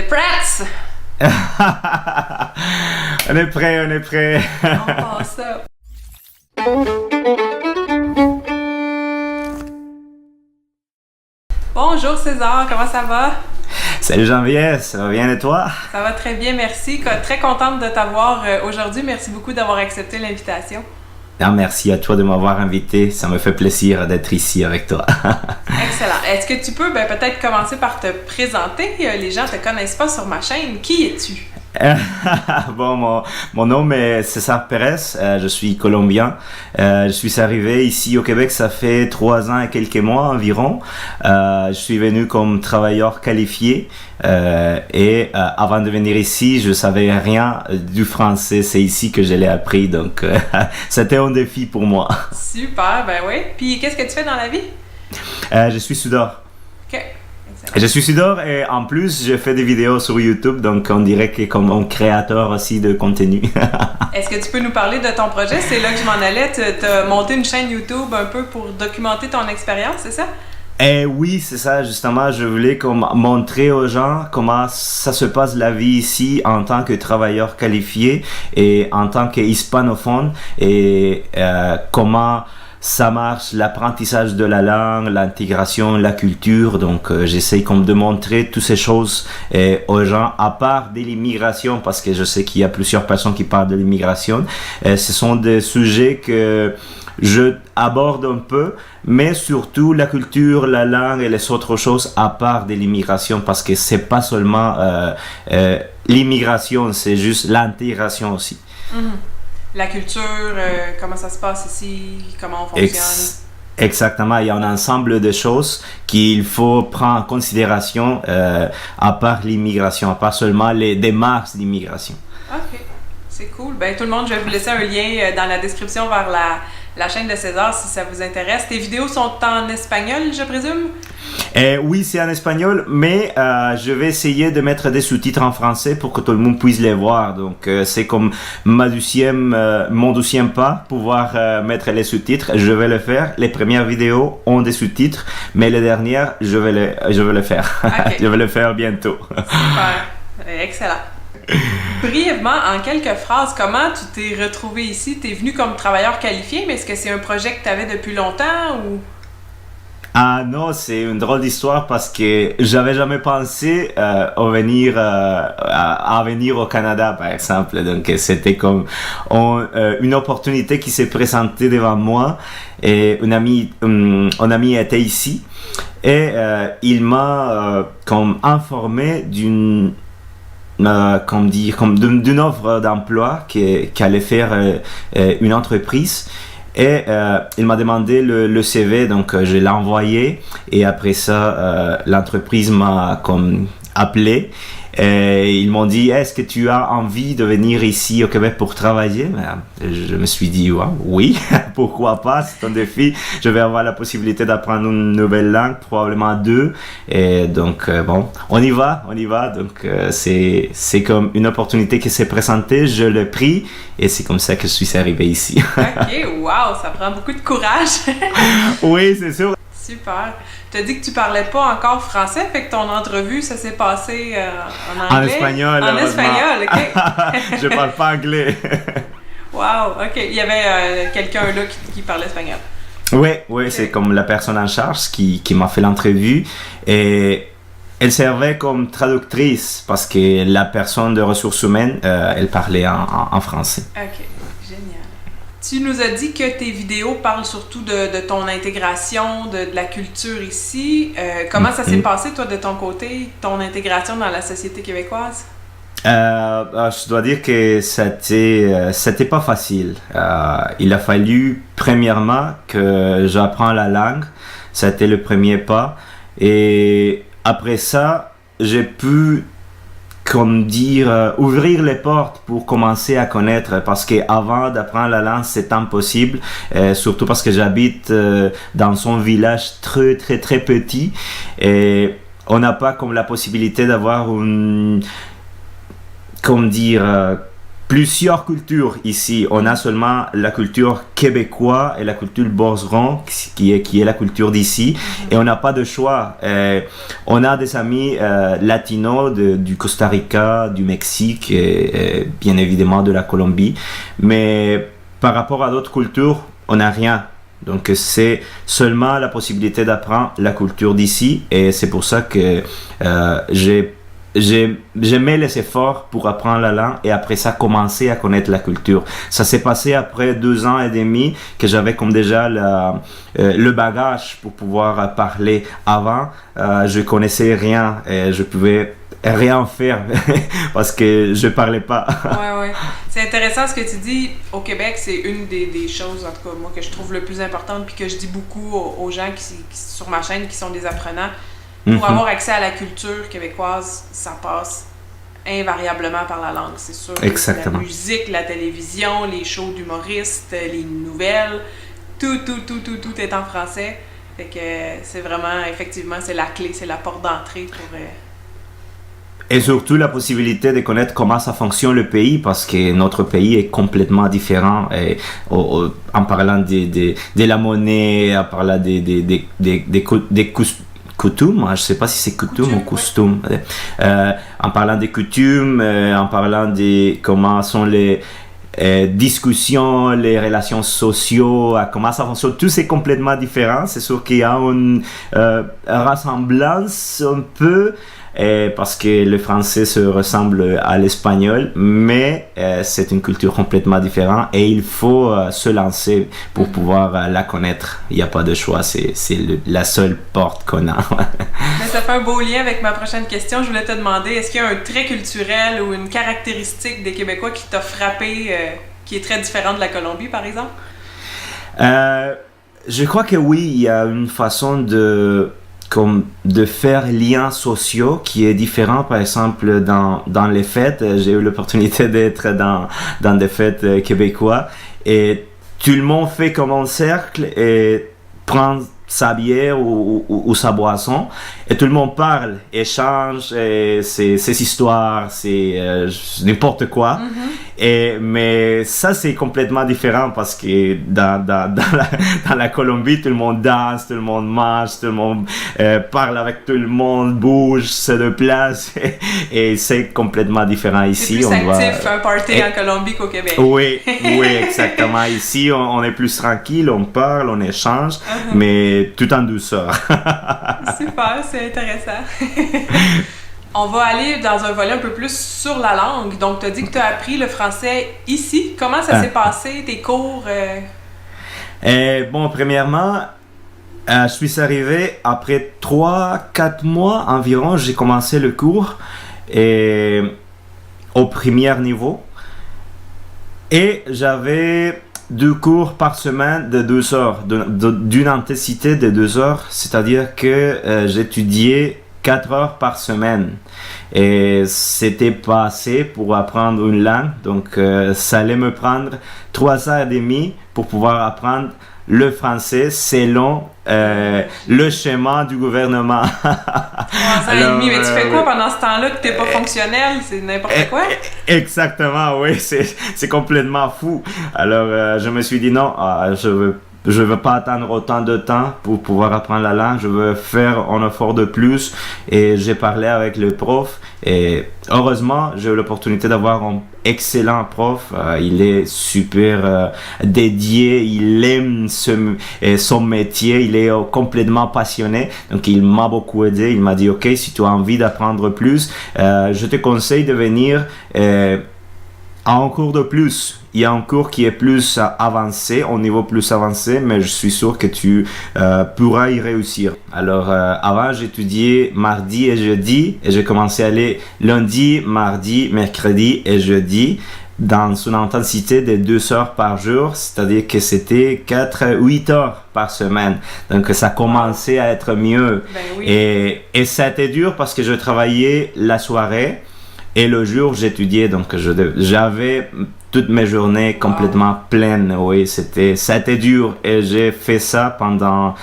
T'es prêt? On est prêt, on est prêt. On passe ça. Bonjour César, comment ça va? Salut Jean-Pierre, ça va bien et toi? Ça va très bien, merci. Très contente de t'avoir aujourd'hui. Merci beaucoup d'avoir accepté l'invitation. Non, merci à toi de m'avoir invité. Ça me fait plaisir d'être ici avec toi. Excellent. Est-ce que tu peux peut-être commencer par te présenter? Les gens ne te connaissent pas sur ma chaîne. Qui es-tu? Bon, mon nom est César Pérez, je suis colombien. Je suis arrivé ici au Québec, ça fait 3 ans et quelques mois environ. Je suis venu comme travailleur qualifié et avant de venir ici, je savais rien du français. C'est ici que je l'ai appris, donc c'était un défi pour moi. Super, ben oui. Puis qu'est-ce que tu fais dans la vie? Je suis soudeur. OK. Je suis soudeur et en plus, je fais des vidéos sur YouTube, donc on dirait que comme un créateur aussi de contenu. Est-ce que tu peux nous parler de ton projet? C'est là que je m'en allais. Tu as monté une chaîne YouTube un peu pour documenter ton expérience, c'est ça? Oui, c'est ça, justement, je voulais comme montrer aux gens comment ça se passe la vie ici en tant que travailleur qualifié et en tant qu'hispanophone et comment ça marche, l'apprentissage de la langue, l'intégration, la culture. Donc, j'essaie comme de montrer toutes ces choses aux gens, à part de l'immigration, parce que je sais qu'il y a plusieurs personnes qui parlent de l'immigration. Ce sont des sujets que je aborde un peu, mais surtout la culture, la langue et les autres choses à part de l'immigration, parce que c'est pas seulement l'immigration, c'est juste l'intégration aussi. Mm-hmm. La culture, comment ça se passe ici, comment on fonctionne. Exactement, il y a un ensemble de choses qu'il faut prendre en considération à part l'immigration, à part seulement les démarches d'immigration. OK, c'est cool. Ben, tout le monde, je vais vous laisser un lien dans la description vers la chaîne de César si ça vous intéresse. Tes vidéos sont en espagnol, je présume? Oui, c'est en espagnol, mais je vais essayer de mettre des sous-titres en français pour que tout le monde puisse les voir. Donc, c'est comme mon deuxième pas, pouvoir mettre les sous-titres. Je vais le faire. Les premières vidéos ont des sous-titres, mais les dernières, je vais le faire. Okay. Je vais le faire bientôt. Super. Excellent. Brièvement, en quelques phrases, comment tu t'es retrouvé ici? Tu es venu comme travailleur qualifié, mais est-ce que c'est un projet que tu avais depuis longtemps ou... Ah non, c'est une drôle d'histoire parce que j'avais jamais pensé à venir au Canada, par exemple. Donc c'était comme une opportunité qui s'est présentée devant moi et un ami était ici et il m'a comme informé d'une offre d'emploi qu'allait faire une entreprise. Et il m'a demandé le CV, donc je l'ai envoyé et après ça, l'entreprise m'a comme appelé et ils m'ont dit est-ce que tu as envie de venir ici au Québec pour travailler? Je me suis dit oui, pourquoi pas, c'est un défi, je vais avoir la possibilité d'apprendre une nouvelle langue, probablement 2 et donc bon, on y va, donc c'est comme une opportunité qui s'est présentée, je l'ai pris et c'est comme ça que je suis arrivé ici. OK, wow, ça prend beaucoup de courage. Oui, c'est sûr. Super. Tu as dit que tu parlais pas encore français, fait que ton entrevue, ça s'est passé en anglais? En espagnol. En espagnol, OK. Je parle pas anglais. Wow, OK. Il y avait quelqu'un là qui parlait espagnol. Oui, Okay. C'est comme la personne en charge qui m'a fait l'entrevue et elle servait comme traductrice parce que la personne de ressources humaines, elle parlait en français. OK, génial. Tu nous as dit que tes vidéos parlent surtout de ton intégration, de la culture ici. Comment ça s'est passé, toi, de ton côté, ton intégration dans la société québécoise? Je dois dire que c'était pas facile. Il a fallu, premièrement, que j'apprenne la langue. C'était le premier pas. Et après ça, j'ai pu ouvrir les portes pour commencer à connaître, parce qu'avant d'apprendre la langue c'est impossible, surtout parce que j'habite dans un village très très très petit et on n'a pas comme la possibilité d'avoir plusieurs cultures ici. On a seulement la culture québécoise et la culture borzeron, qui est la culture d'ici. Et on n'a pas de choix. On a des amis latinos du Costa Rica, du Mexique et bien évidemment de la Colombie. Mais par rapport à d'autres cultures, on n'a rien. Donc c'est seulement la possibilité d'apprendre la culture d'ici. Et c'est pour ça que j'ai mis les efforts pour apprendre la langue et après ça commencer à connaître la culture. Ça s'est passé après 2 ans et demi que j'avais comme déjà le bagage pour pouvoir parler. Avant, je connaissais rien et je pouvais rien faire parce que je parlais pas. Ouais. C'est intéressant ce que tu dis. Au Québec, c'est une des choses, en tout cas moi, que je trouve le plus importante puis que je dis beaucoup aux gens qui sur ma chaîne qui sont des apprenants. Pour avoir accès à la culture québécoise, ça passe invariablement par la langue, c'est sûr. Exactement. La musique, la télévision, les shows d'humoristes, les nouvelles, tout est en français. Fait que c'est vraiment, effectivement, c'est la clé, c'est la porte d'entrée pour... Et surtout la possibilité de connaître comment ça fonctionne le pays, parce que notre pays est complètement différent. Et, en parlant de la monnaie, en parlant des coutumes, je ne sais pas si c'est coutume ou costume, en parlant des coutumes, en parlant de comment sont les discussions, les relations sociales, comment ça fonctionne, tout c'est complètement différent. C'est sûr qu'il y a une ressemblance un peu, parce que le français se ressemble à l'espagnol, mais c'est une culture complètement différente et il faut se lancer pour pouvoir la connaître. Il n'y a pas de choix, c'est la seule porte qu'on a. Mais ça fait un beau lien avec ma prochaine question. Je voulais te demander, est-ce qu'il y a un trait culturel ou une caractéristique des Québécois qui t'a frappé, qui est très différent de la Colombie, par exemple? Je crois que oui, il y a une façon de faire liens sociaux qui est différent. Par exemple, dans les fêtes, j'ai eu l'opportunité d'être dans des fêtes québécoises et tout le monde fait comme un cercle et prend sa bière ou sa boisson et tout le monde parle, échange ses histoires, c'est n'importe quoi. Mais ça c'est complètement différent parce que dans la Colombie tout le monde danse, tout le monde mange, tout le monde parle avec tout le monde, bouge, se déplace et c'est complètement différent ici. C'est plus actif un party en Colombie qu'au Québec. Oui, exactement. Ici on est plus tranquille, on parle, on échange, mais tout en douceur. Super, c'est intéressant. On va aller dans un volet un peu plus sur la langue. Donc, tu as dit que tu as appris le français ici. Comment ça s'est passé, tes cours? Bon, premièrement, je suis arrivé après 3-4 mois environ. J'ai commencé le cours au premier niveau. Et j'avais 2 cours par semaine de 2 heures, d'une intensité de 2 heures, c'est-à-dire que j'étudiais 4 heures par semaine. Et c'était pas assez pour apprendre une langue, donc ça allait me prendre 3 heures et demie pour pouvoir apprendre le français selon le schéma du gouvernement. 3 ans et demi, mais tu fais quoi pendant ce temps-là que t'es pas fonctionnel? C'est n'importe quoi? Exactement, oui, c'est complètement fou. Alors je me suis dit non, je veux pas attendre autant de temps pour pouvoir apprendre la langue, je veux faire un effort de plus et j'ai parlé avec le prof et heureusement j'ai eu l'opportunité d'avoir un excellent prof, il est super dédié, il aime son métier, il est complètement passionné, donc il m'a beaucoup aidé, il m'a dit ok, si tu as envie d'apprendre plus, je te conseille de venir à un cours de plus. Il y a un cours qui est plus avancé, au niveau plus avancé, mais je suis sûr que tu pourras y réussir. Alors, avant, j'étudiais mardi et jeudi, et j'ai commencé à aller lundi, mardi, mercredi et jeudi, dans une intensité de 2 heures par jour, c'est-à-dire que c'était 4-8 heures par semaine. Donc, ça commençait à être mieux. Ben oui. Et ça a été dur parce que je travaillais la soirée, et le jour, j'étudiais, donc j'avais toutes mes journées complètement pleines. Oui, ça a été dur et j'ai fait ça pendant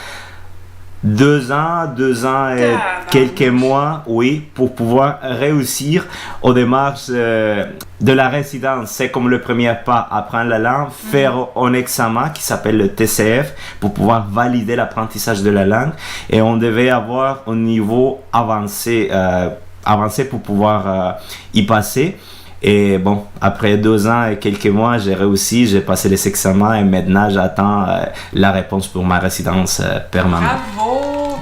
2 ans et quelques mois, oui, pour pouvoir réussir aux démarches de la résidence. C'est comme le premier pas, apprendre la langue, faire un examen qui s'appelle le TCF pour pouvoir valider l'apprentissage de la langue. Et on devait avoir un niveau avancé pour pouvoir y passer. Et bon, après 2 ans et quelques mois, j'ai réussi, j'ai passé les examens et maintenant j'attends la réponse pour ma résidence permanente. Bravo!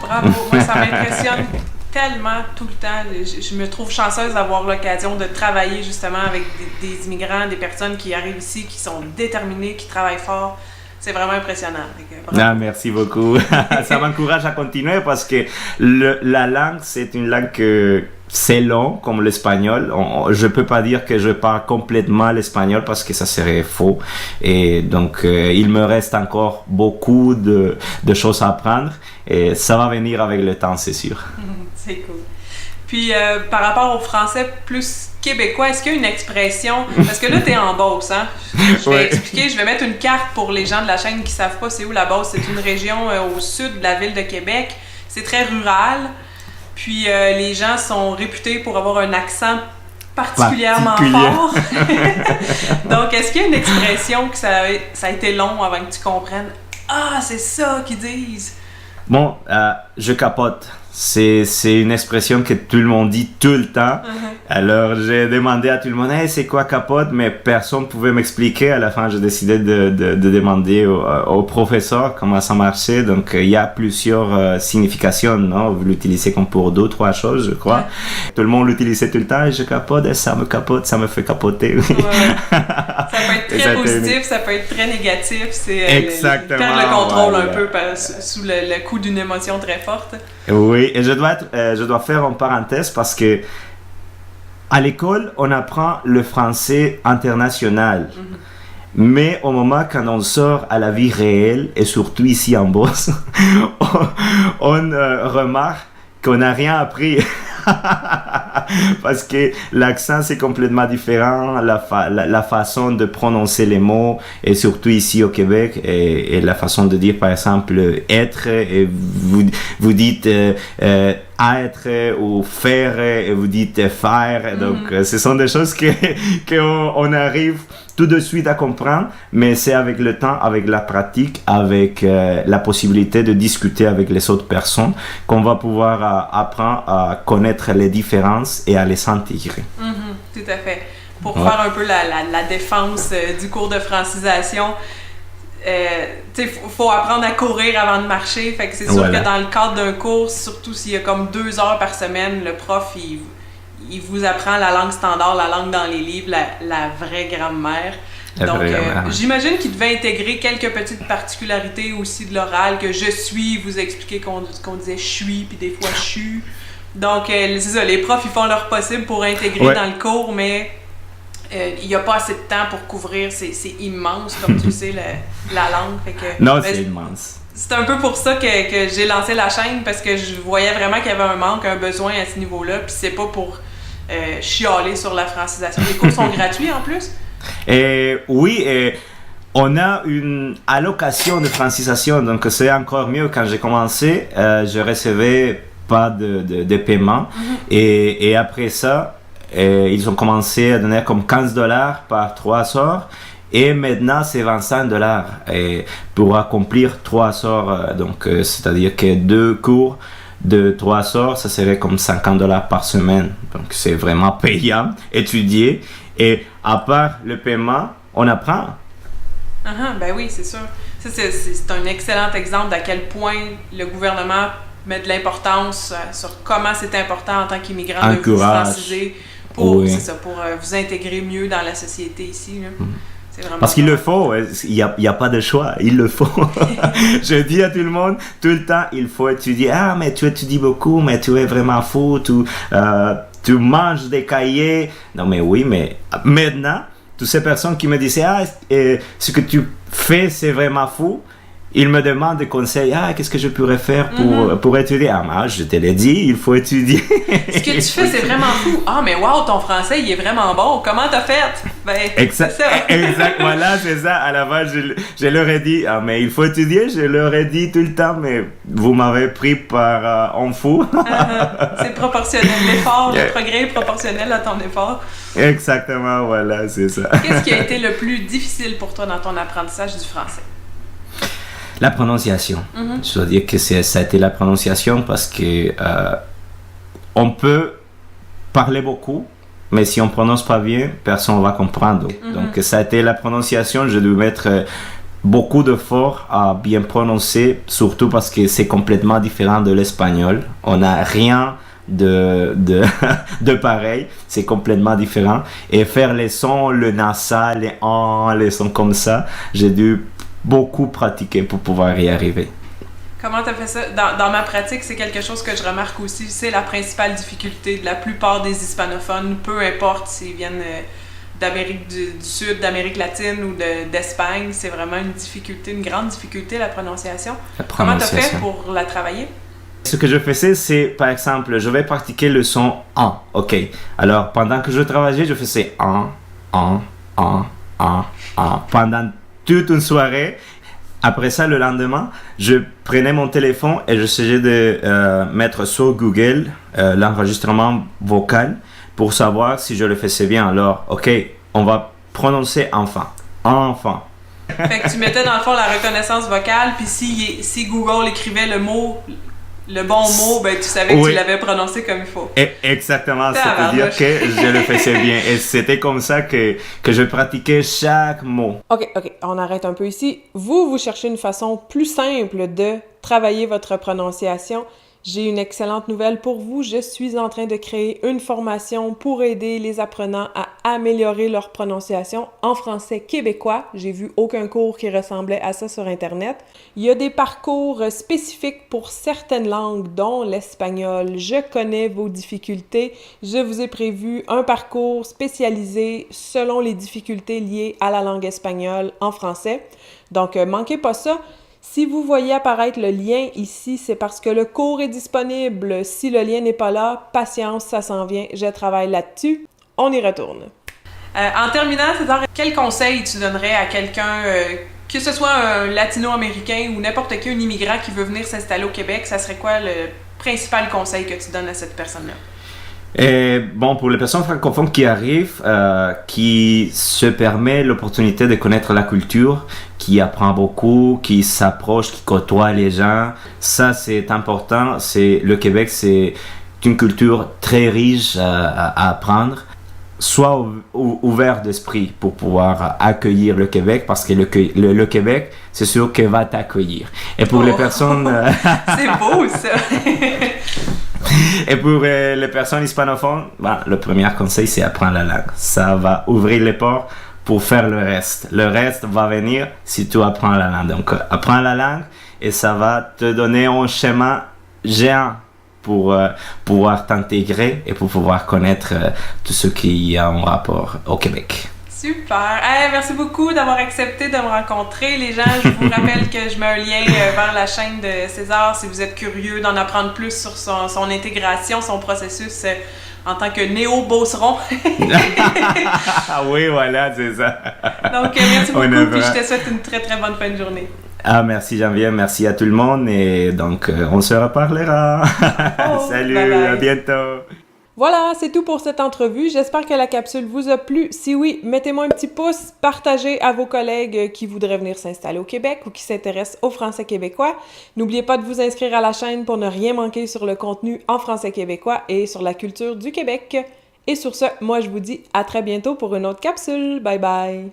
Moi, ça m'impressionne tellement tout le temps. Je me trouve chanceuse d'avoir l'occasion de travailler justement avec des immigrants, des personnes qui arrivent ici, qui sont déterminées, qui travaillent fort. C'est vraiment impressionnant. Merci beaucoup. Ça m'encourage à continuer parce que la langue, c'est une langue que c'est long, comme l'espagnol. Je peux pas dire que je parle complètement l'espagnol parce que ça serait faux. Et donc, il me reste encore beaucoup de choses à apprendre. Et ça va venir avec le temps, c'est sûr. C'est cool. Puis, par rapport au français plus québécois, est-ce qu'il y a une expression... Parce que là, t'es en Beauce, hein? Je vais expliquer, je vais mettre une carte pour les gens de la chaîne qui savent pas c'est où la Beauce. C'est une région au sud de la ville de Québec. C'est très rural. Puis, les gens sont réputés pour avoir un accent particulièrement fort. Donc, est-ce qu'il y a une expression que ça a été long avant que tu comprennes? Ah, c'est ça qu'ils disent! Bon, je capote. C'est une expression que tout le monde dit tout le temps. Alors, j'ai demandé à tout le monde, hey, c'est quoi capote? Mais personne ne pouvait m'expliquer. À la fin, j'ai décidé de demander au professeur comment ça marchait. Donc, il y a plusieurs significations, non? Vous l'utilisez comme pour 2 ou 3 choses, je crois. Tout le monde l'utilisait tout le temps. Et je capote, et ça me capote, ça me fait capoter. Ça peut être très positif, ça peut être très négatif. C'est exactement. Perdre le contrôle un peu sous le coup d'une émotion très forte. Oui, et je dois faire une parenthèse parce que à l'école, on apprend le français international. Mais au moment quand on sort à la vie réelle, et surtout ici en Beauce, on remarque qu'on n'a rien appris. Parce que l'accent c'est complètement différent, la façon de prononcer les mots, et surtout ici au Québec, et la façon de dire par exemple être, et vous dites être ou faire, et vous dites faire. Donc ce sont des choses qu'on arrive tout de suite à comprendre, mais c'est avec le temps, avec la pratique, avec la possibilité de discuter avec les autres personnes qu'on va pouvoir apprendre à connaître les différences et à les intégrer. Tout à fait. Pour faire un peu la défense du cours de francisation, il faut apprendre à courir avant de marcher. Fait que c'est sûr que dans le cadre d'un cours, surtout s'il y a comme 2 heures par semaine, le prof, il vous apprend la langue standard, la langue dans les livres, la vraie grammaire. Donc, j'imagine qu'il devait intégrer quelques petites particularités aussi de l'oral, que je suis, vous expliquer qu'on disait je suis, puis des fois je suis. Donc, c'est ça, les profs, ils font leur possible pour intégrer dans le cours, mais il n'y a pas assez de temps pour couvrir, c'est immense, comme tu sais, la langue. Fait que, non, c'est immense. C'est un peu pour ça que j'ai lancé la chaîne, parce que je voyais vraiment qu'il y avait un manque, un besoin à ce niveau-là, puis c'est pas pour chialer sur la francisation. Les cours sont gratuits en plus? Oui, on a une allocation de francisation, donc c'est encore mieux. Quand j'ai commencé, je recevais pas de paiement, et après ça, ils ont commencé à donner comme $15 par 3 heures. Et maintenant, c'est $25 pour accomplir 3 heures. Donc, c'est-à-dire que 2 cours de 3 heures, ça serait comme $50 par semaine. Donc, c'est vraiment payant, étudier. Et à part le paiement, on apprend. Ben oui, c'est sûr. Ça, c'est un excellent exemple d'à quel point le gouvernement met de l'importance sur comment c'est important en tant qu'immigrant de vous franciser pour vous intégrer mieux dans la société ici. Là. Parce qu'il le faut, il n'y a pas de choix, il le faut. Je dis à tout le monde, tout le temps, il faut étudier. Ah, mais tu étudies beaucoup, mais tu es vraiment fou, tu manges des cahiers. Non, mais oui, mais maintenant, toutes ces personnes qui me disaient, ce que tu fais, c'est vraiment fou. Ils me demandent des conseils. Qu'est-ce que je pourrais faire pour étudier? Moi, je te l'ai dit, il faut étudier. Ce que tu fais, c'est vraiment fou. Mais wow, ton français, il est vraiment bon. Comment t'as fait? Ben, Exact, c'est ça. exact, voilà, c'est ça. À la base, je leur ai dit, ah, mais il faut étudier. Je leur ai dit tout le temps, mais vous m'avez pris par en fou. C'est proportionnel. L'effort, le progrès est proportionnel à ton effort. Exactement, voilà, c'est ça. Qu'est-ce qui a été le plus difficile pour toi dans ton apprentissage du français? La prononciation. Je dois dire que ça a été la prononciation parce que on peut parler beaucoup, mais si on prononce pas bien, personne ne va comprendre. Donc ça a été la prononciation. Je dois mettre beaucoup d'efforts à bien prononcer, surtout parce que c'est complètement différent de l'espagnol. On n'a rien de pareil, c'est complètement différent. Et faire les sons, le nasal, les sons comme ça, j'ai dû beaucoup pratiquer pour pouvoir y arriver. Comment tu as fait ça? Dans ma pratique, c'est quelque chose que je remarque aussi. C'est la principale difficulté de la plupart des hispanophones, peu importe s'ils viennent d'Amérique du Sud, d'Amérique latine ou d'Espagne. C'est vraiment une difficulté, une grande difficulté, la prononciation. Comment tu as fait pour la travailler? Ce que je faisais, c'est, par exemple, je vais pratiquer le son « en ». OK. Alors, pendant que je travaillais, je faisais « en ». Pendant toute une soirée. Après ça, le lendemain, je prenais mon téléphone et j'essayais de mettre sur Google l'enregistrement vocal pour savoir si je le faisais bien. Alors, OK, on va prononcer « enfant ». Enfant. Fait que tu mettais dans le fond la reconnaissance vocale, puis si Google écrivait le bon mot, ben tu savais que tu l'avais prononcé comme il faut. Exactement, c'est-à-dire que je le faisais bien. Et c'était comme ça que je pratiquais chaque mot. OK, on arrête un peu ici. Vous cherchez une façon plus simple de travailler votre prononciation. J'ai une excellente nouvelle pour vous. Je suis en train de créer une formation pour aider les apprenants à améliorer leur prononciation en français québécois. J'ai vu aucun cours qui ressemblait à ça sur Internet. Il y a des parcours spécifiques pour certaines langues, dont l'espagnol. Je connais vos difficultés. Je vous ai prévu un parcours spécialisé selon les difficultés liées à la langue espagnole en français. Donc, manquez pas ça. Si vous voyez apparaître le lien ici, c'est parce que le cours est disponible. Si le lien n'est pas là, patience, ça s'en vient. Je travaille là-dessus. On y retourne. En terminant, César, quel conseil tu donnerais à quelqu'un, que ce soit un latino-américain ou n'importe qui, un immigrant qui veut venir s'installer au Québec, ça serait quoi le principal conseil que tu donnes à cette personne-là? Et bon, pour les personnes francophones qui arrivent, qui se permet l'opportunité de connaître la culture, qui apprend beaucoup, qui s'approche, qui côtoie les gens, ça c'est important. Le Québec, c'est une culture très riche à apprendre. Sois ouvert d'esprit pour pouvoir accueillir le Québec, parce que le Québec, c'est sûr qu'il va t'accueillir. Et pour les personnes... C'est beau ça! Et pour les personnes hispanophones, le premier conseil, c'est apprendre la langue. Ça va ouvrir les portes pour faire le reste. Le reste va venir si tu apprends la langue. Donc, apprends la langue et ça va te donner un chemin géant pour pouvoir t'intégrer et pour pouvoir connaître tout ce qui y a en rapport au Québec. Super! Merci beaucoup d'avoir accepté de me rencontrer. Les gens, je vous rappelle que je mets un lien vers la chaîne de César si vous êtes curieux d'en apprendre plus sur son intégration, son processus en tant que néo-beauceron. Oui, voilà, c'est ça. Donc, merci beaucoup, puis je te souhaite une très, très bonne fin de journée. Merci Geneviève, merci à tout le monde et donc on se reparlera. Salut, bye bye. À bientôt. Voilà, c'est tout pour cette entrevue. J'espère que la capsule vous a plu. Si oui, mettez-moi un petit pouce, partagez à vos collègues qui voudraient venir s'installer au Québec ou qui s'intéressent au français québécois. N'oubliez pas de vous inscrire à la chaîne pour ne rien manquer sur le contenu en français québécois et sur la culture du Québec. Et sur ce, moi je vous dis à très bientôt pour une autre capsule. Bye bye!